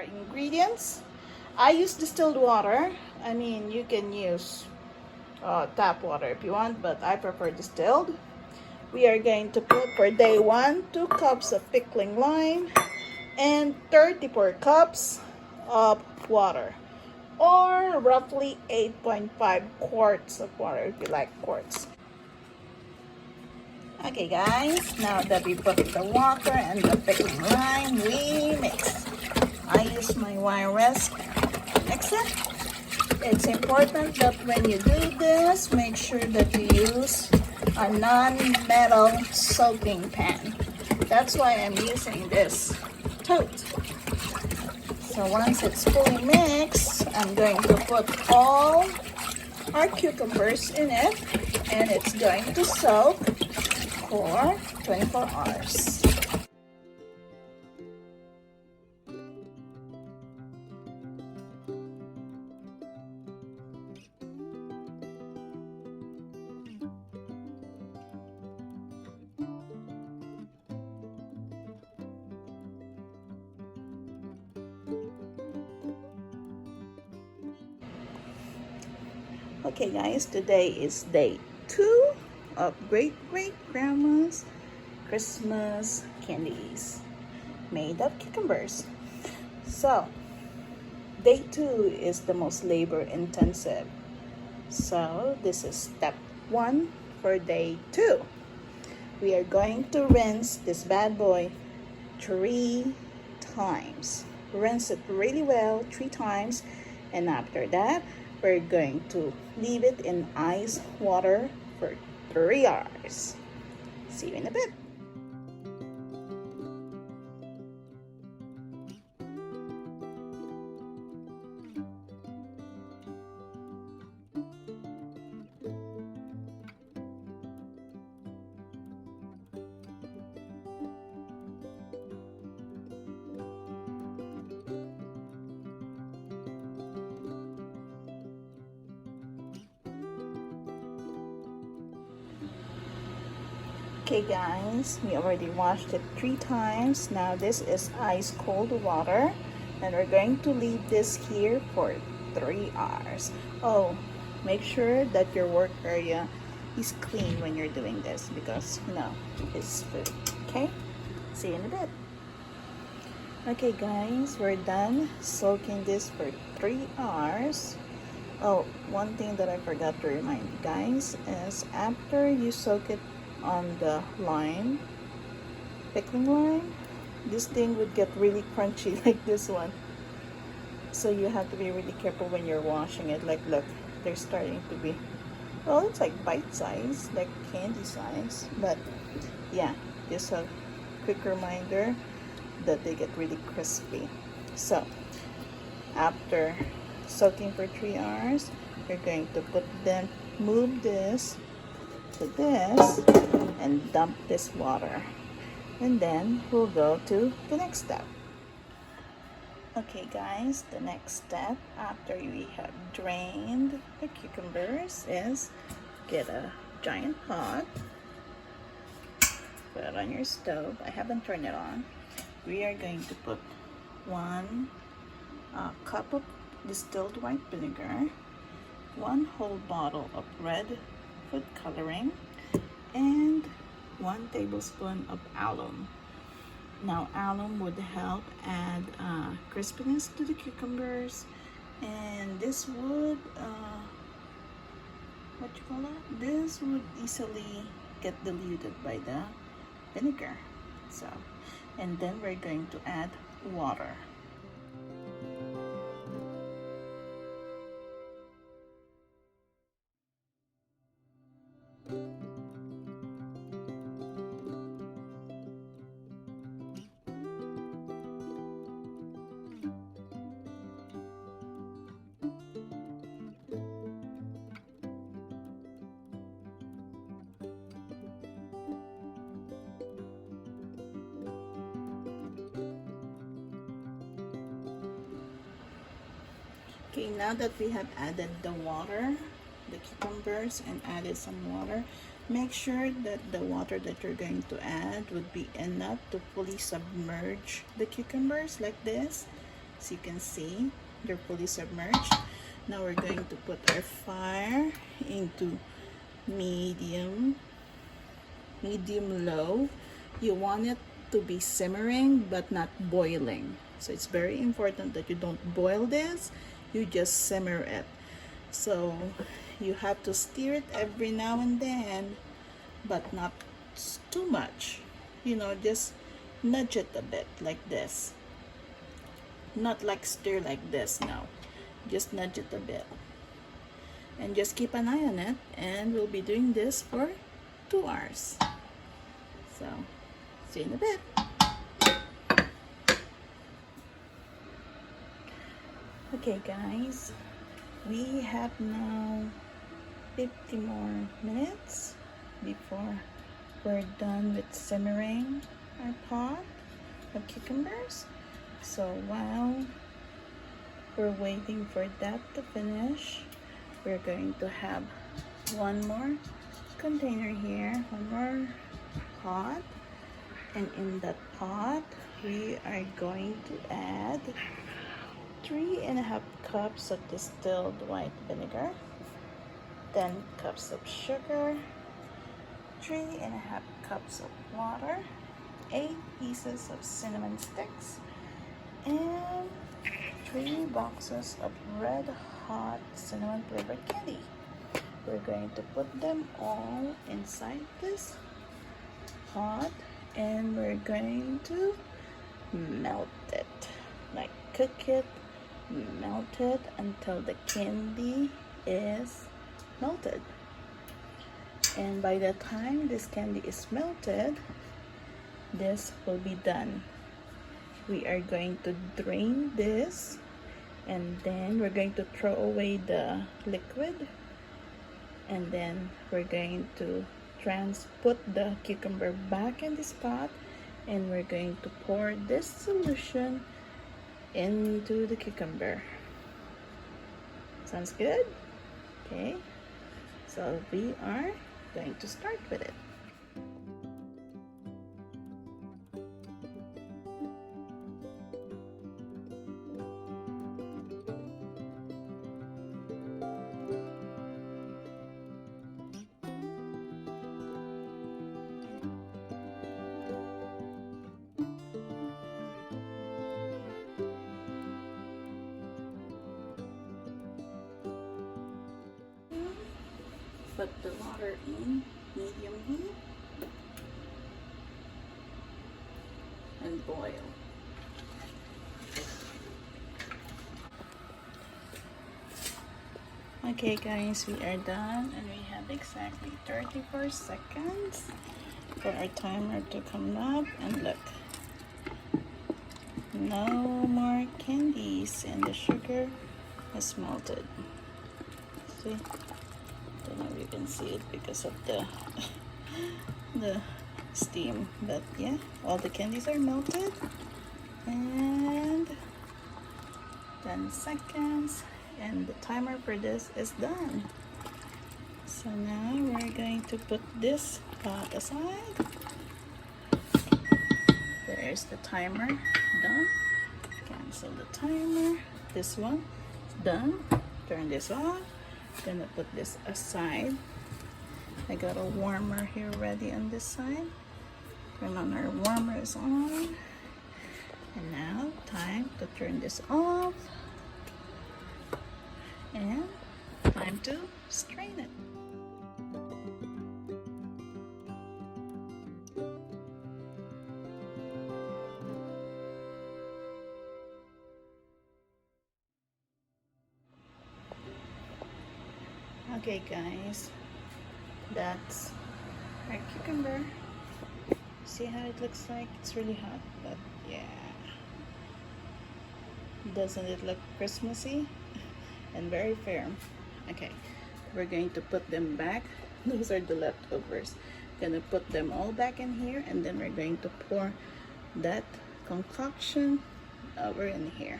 our ingredients. I use distilled water. I mean, you can use tap water if you want, but I prefer distilled. We are going to put for day 1 2 cups of pickling lime and 34 cups of water, or roughly 8.5 quarts of water if you like quarts. Okay guys, now that we put the water and the pickling lime, we mix. I use my wireless mixer. It's important that when you do this, make sure that you use a non-metal soaking pan. That's why I'm using this tote. So once it's fully mixed, I'm going to put all our cucumbers in it, and it's going to soak for 24 hours. Okay guys, today is day 2 of great-great-grandma's Christmas candies made of cucumbers. So, day 2 is the most labor intensive. So, this is step 1 for day 2. We are going to rinse this bad boy 3 times. Rinse it really well 3 times, and after that, we're going to leave it in ice water for 3 hours. See you in a bit. Okay guys, we already washed it 3 times. Now this is ice cold water, and we're going to leave this here for 3 hours. Oh, make sure that your work area is clean when you're doing this, because you know it's food. Okay, see you in a bit. Okay guys, we're done soaking this for 3 hours. Oh, one thing that I forgot to remind you guys is after you soak it on the lime, pickling lime, this thing would get really crunchy like this one. So you have to be really careful when you're washing it. Like look, they're starting to be, well, it's like bite size, like candy size, but yeah, just a quick reminder that they get really crispy. So after soaking for 3 hours, you're going to move this to this and dump this water, and then we'll go to the next step. Okay guys, the next step after we have drained the cucumbers is get a giant pot, put it on your stove. I haven't turned it on. We are going to put 1 cup of distilled white vinegar, 1 whole bottle of red food coloring, and 1 tablespoon of alum. Now alum would help add crispiness to the cucumbers, and this would this would easily get diluted by the vinegar. So, and then we're going to add water. Okay, now that we have added the water, the cucumbers, and added some water, make sure that the water that you're going to add would be enough to fully submerge the cucumbers like this. As you can see, they're fully submerged. Now we're going to put our fire into medium low. You want it to be simmering but not boiling. So it's very important that you don't boil this, you just simmer it. So you have to stir it every now and then, but not too much. You know, just nudge it a bit like this. Not like stir like this, no. Just nudge it a bit. And just keep an eye on it, and we'll be doing this for 2 hours. So, see you in a bit. Okay guys, we have now 50 more minutes before we're done with simmering our pot of cucumbers. So while we're waiting for that to finish, we're going to have one more container here, one more pot, and in that pot we are going to add 3.5 cups of distilled white vinegar, 10 cups of sugar, 3.5 cups of water, 8 pieces of cinnamon sticks, and 3 boxes of red hot cinnamon flavored candy. We're going to put them all inside this pot, and we're going to melt it, like cook it, melt it until the candy is melted. And by the time this candy is melted, this will be done. We are going to drain this, and then we're going to throw away the liquid, and then we're going to put the cucumber back in this pot, and we're going to pour this solution into the cucumber. Sounds good? Okay, so we are going to start with it. Put the water in medium heat and boil. Okay guys, we are done, and we have exactly 34 seconds for our timer to come up, and look, no more candies, and the sugar has melted. See? Don't know if you can see it because of the the steam, but yeah, all the candies are melted. And 10 seconds, and the timer for this is done. So now we're going to put this pot aside. There's the timer done. Cancel the timer. This one is done. Turn this off. Gonna put this aside. I got a warmer here ready on this side. Turn on our warmer is on. And now time to turn this off. And time to strain it. Okay guys, that's our cucumber. See how it looks like? It's really hot, but yeah. Doesn't it look Christmassy? And very firm. Okay, we're going to put them back. Those are the leftovers. Gonna put them all back in here, and then we're going to pour that concoction over in here.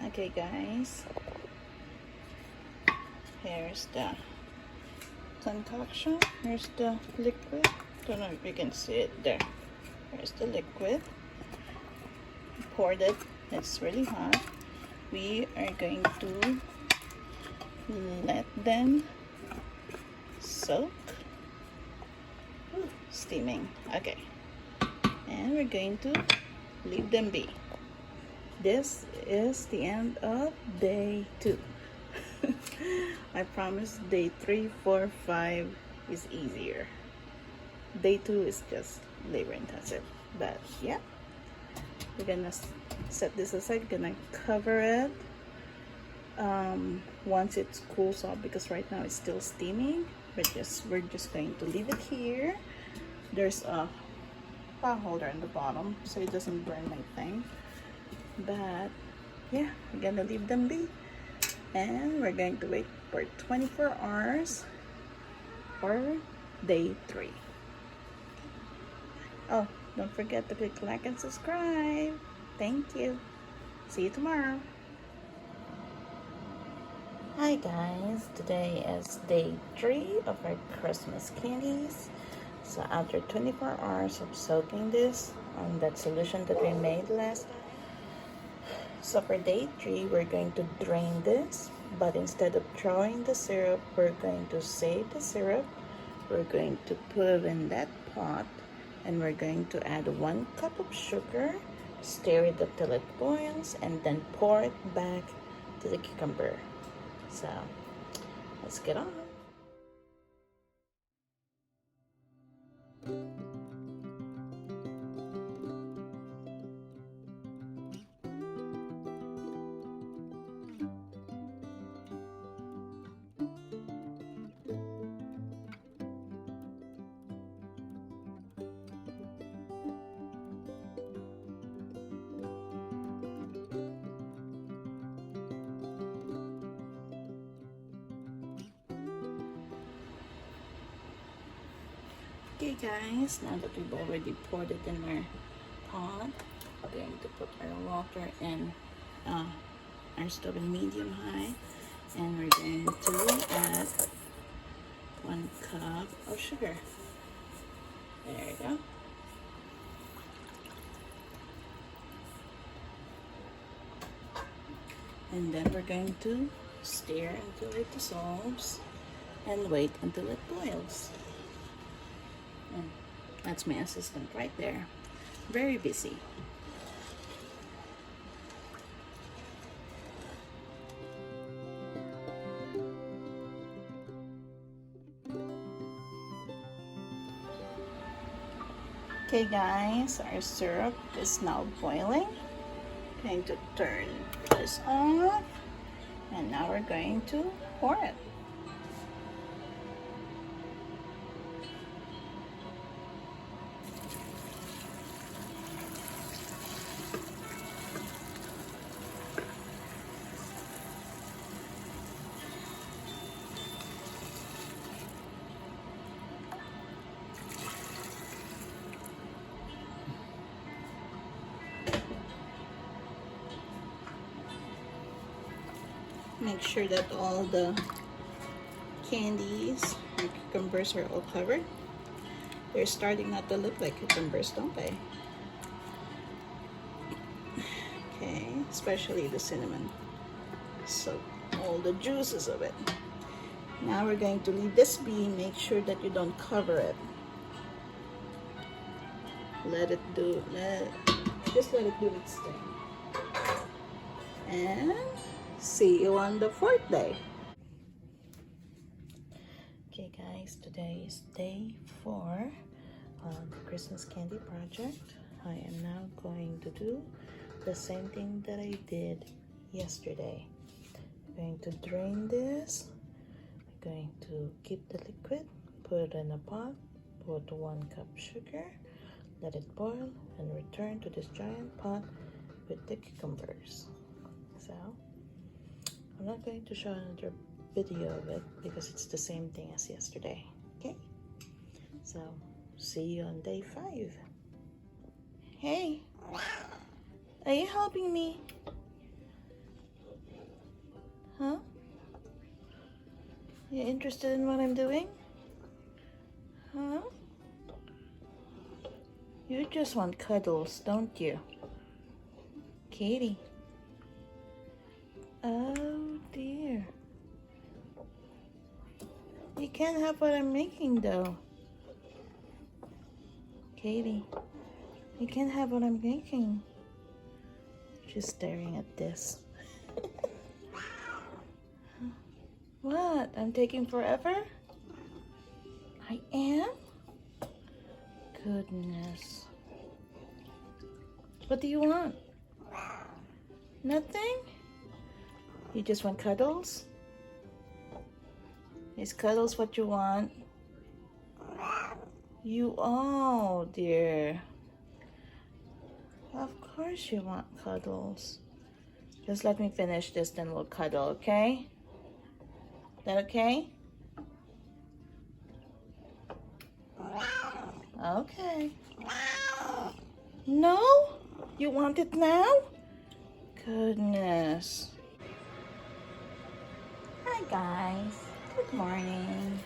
Okay guys, here's the concoction. Here's the liquid. Don't know if you can see it there. Here's the liquid. Poured it. It's really hot. We are going to let them soak. Ooh, steaming. Okay. And we're going to leave them be. This is the end of day 2. I promise day 3, 4, 5 is easier. Day 2 is just labor intensive. But yeah, we're gonna set this aside. Gonna cover it once it cools off, because right now it's still steaming. We're just going to leave it here. There's a pot holder in the bottom so it doesn't burn my thing. But yeah, we're gonna leave them be, and we're going to wait for 24 hours for day 3. Oh, don't forget to click like and subscribe. Thank you. See you tomorrow. Hi guys, today is day 3 of our Christmas candies. So after 24 hours of soaking this on that solution that we made last time, so for day 3 we're going to drain this, but instead of throwing the syrup, we're going to save the syrup. We're going to put it in that pot, and we're going to add 1 cup of sugar, stir it up till it boils, and then pour it back to the cucumber. So let's get on. Okay guys, now that we've already poured it in our pot, we're going to put our water in our stove in medium high, and we're going to add 1 cup of sugar. There you go. And then we're going to stir until it dissolves and wait until it boils. And that's my assistant right there, very busy. Okay guys, our syrup is now boiling. Going to turn this off, and now we're going to pour it. Make sure that all the candies and cucumbers are all covered. They're starting not to look like cucumbers, don't they? Okay, especially the cinnamon. So all the juices of it. Now we're going to leave this be. Make sure that you don't cover it. Just let it do its thing. And see you on the 4th day. Okay guys, today is day 4 of the Christmas candy project. I am now going to do the same thing that I did yesterday. I'm going to drain this. I'm going to keep the liquid, put it in a pot, put 1 cup sugar, let it boil, and return to this giant pot with the cucumbers. So I'm not going to show another video of it because it's the same thing as yesterday. Okay, so see you on day 5. Hey, are you helping me? Huh? You interested in what I'm doing? Huh? You just want cuddles, don't you? Katie. Oh dear. You can't have what I'm making though. Katie, you can't have what I'm making. She's staring at this. What? I'm taking forever? I am? Goodness. What do you want? Nothing? You just want cuddles? Is cuddles what you want? Oh dear. Of course you want cuddles. Just let me finish this, then we'll cuddle, okay? That okay? Okay. No? You want it now? Goodness. Hi guys. Good morning.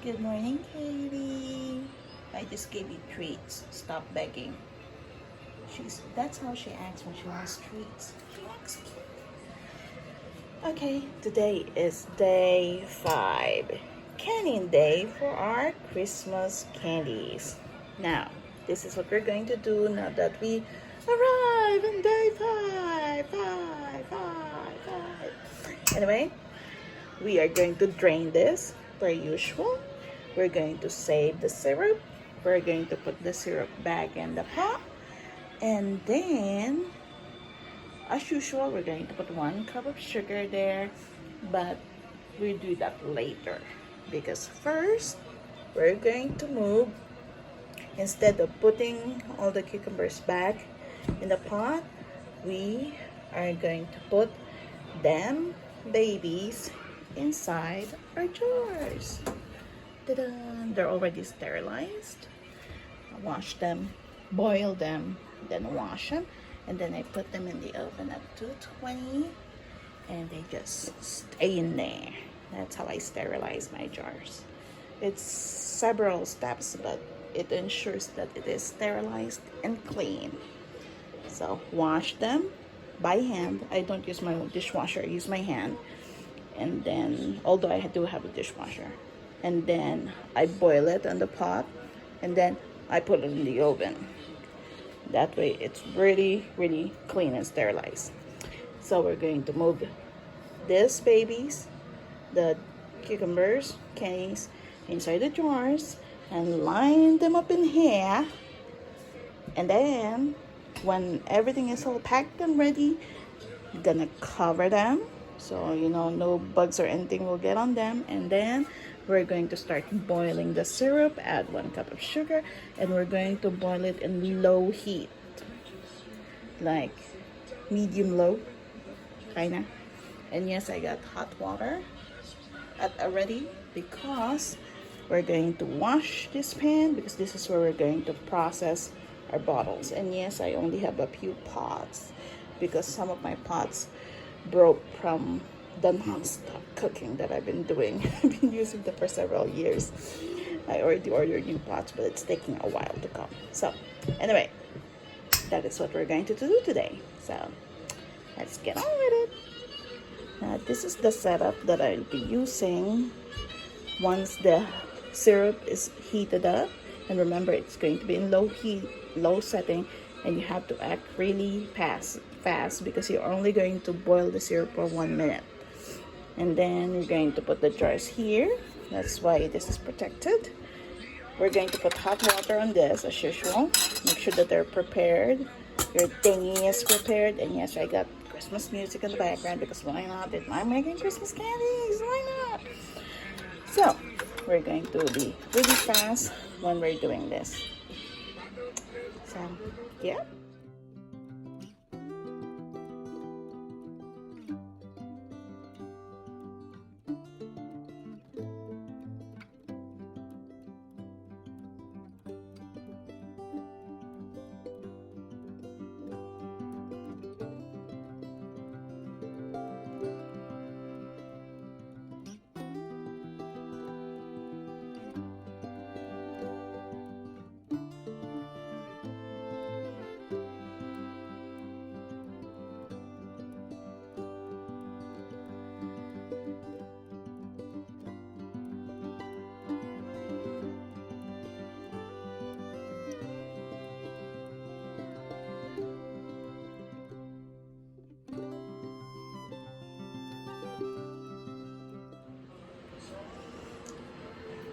Good morning, Katie. I just gave you treats. Stop begging. That's how she acts when she wants treats. She acts cute. Okay, today is day 5. Canning day for our Christmas candies. Now, this is what we're going to do now that we arrive in day 5. Anyway, we are going to drain this per usual. We're going to save the syrup. We're going to put the syrup back in the pot. And then, as usual, we're going to put 1 cup of sugar there. But we'll do that later. Because first, we're going to move, instead of putting all the cucumbers back in the pot, we are going to put them babies inside our jars. Ta-da! They're already sterilized. I wash them, boil them, then wash them, and then I put them in the oven at 220, and they just stay in there. That's how I sterilize my jars. It's several steps, but it ensures that it is sterilized and clean. So wash them by hand. I don't use my dishwasher, I use my hand. And then, although I do have a dishwasher, and then I boil it on the pot, and then I put it in the oven. That way it's really, really clean and sterilized. So we're going to move these babies, the cucumbers, candies, inside the jars and line them up in here. And then when everything is all packed and ready, I'm gonna cover them so no bugs or anything will get on them. And then we're going to start boiling the syrup. Add 1 cup of sugar, and we're going to boil it in low heat, like medium low kinda. And yes, I got hot water already, because we're going to wash this pan, because this is where we're going to process our bottles. And yes, I only have a few pots because some of my pots broke from the non-stop cooking that I've been doing. I've been using them for several years. I already ordered new pots, but it's taking a while to come. So anyway, that is what we're going to do today. So let's get on with it. Now this is the setup that I'll be using once the syrup is heated up. And remember, it's going to be in low heat, low setting, and you have to act really fast because you're only going to boil the syrup for 1 minute. And then you're going to put the jars here. That's why this is protected. We're going to put hot water on this as usual. Make sure that they're prepared. Your thingy is prepared. And yes, I got Christmas music in the background, because why not? I'm making Christmas candies. Why not? So we're going to be really fast when we're doing this. So yeah.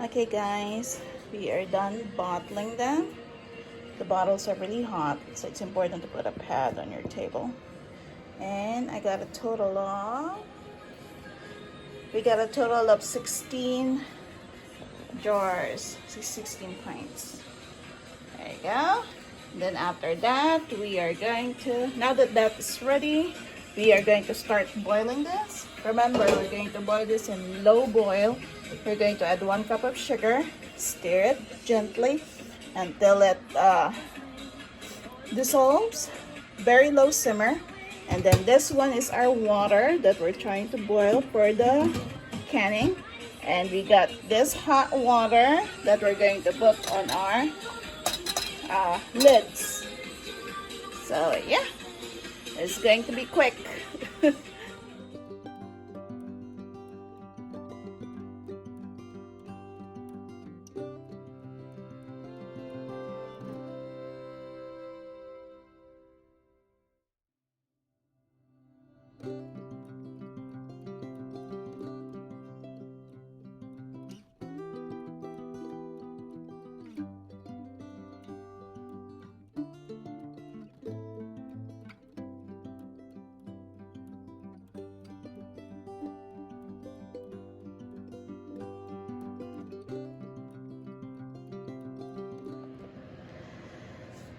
Okay guys, we are done bottling them. The bottles are really hot, so it's important to put a pad on your table. And I got a total of, we got a total of 16 jars, 16 pints. There you go. Then after that, we are going to, now that that's ready, we are going to start boiling this. Remember, we're going to boil this in low boil. We're going to add 1 cup of sugar, stir it gently until it dissolves, very low simmer. And then this one is our water that we're trying to boil for the canning. And we got this hot water that we're going to put on our lids. So yeah, it's going to be quick.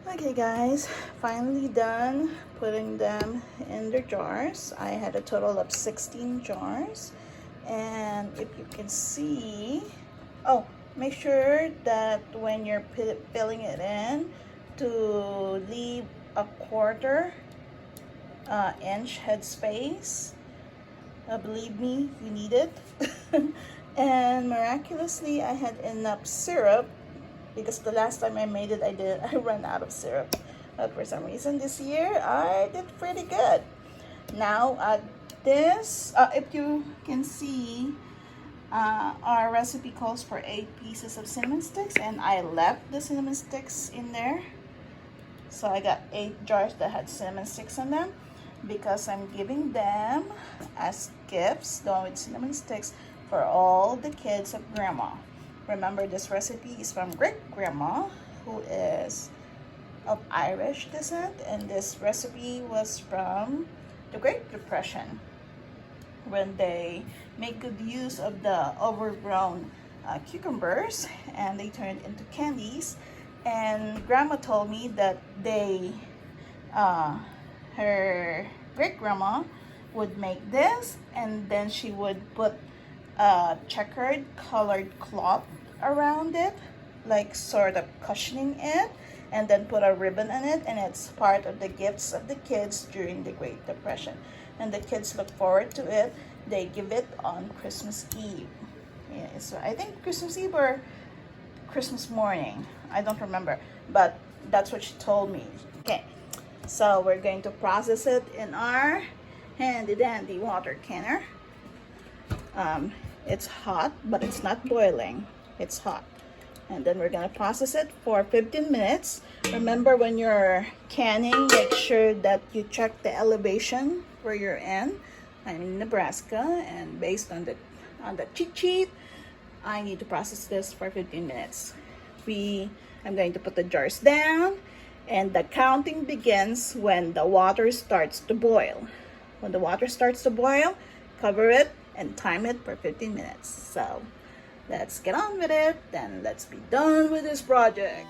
Okay guys, finally done putting them in their jars. I had a total of 16 jars, and if you can see, oh, make sure that when you're filling it in to leave a 1/4 inch head space. Believe me, you need it. And miraculously I had enough syrup, because the last time I made it, I ran out of syrup. But for some reason this year, I did pretty good. Now, this, if you can see, our recipe calls for 8 pieces of cinnamon sticks, and I left the cinnamon sticks in there. So I got 8 jars that had cinnamon sticks on them, because I'm giving them as gifts, the one with cinnamon sticks, for all the kids of Grandma. Remember, this recipe is from great-grandma, who is of Irish descent, and this recipe was from the Great Depression, when they made good use of the overgrown cucumbers, and they turned into candies. And Grandma told me that her great-grandma would make this, and then she would put a checkered colored cloth around it, like sort of cushioning it, and then put a ribbon on it, and it's part of the gifts of the kids during the Great Depression. And the kids look forward to it. They give it on Christmas Eve. Yeah, so I think Christmas Eve or Christmas morning, I don't remember, but that's what she told me. Okay, so we're going to process it in our handy dandy water canner. It's hot, but it's not boiling. It's hot. And then we're gonna process it for 15 minutes. Remember, when you're canning, make sure that you check the elevation where you're in. I'm in Nebraska, and based on the cheat sheet, I need to process this for 15 minutes. I'm going to put the jars down, and the counting begins when the water starts to boil. When the water starts to boil, cover it and time it for 15 minutes. So let's get on with it, and let's be done with this project.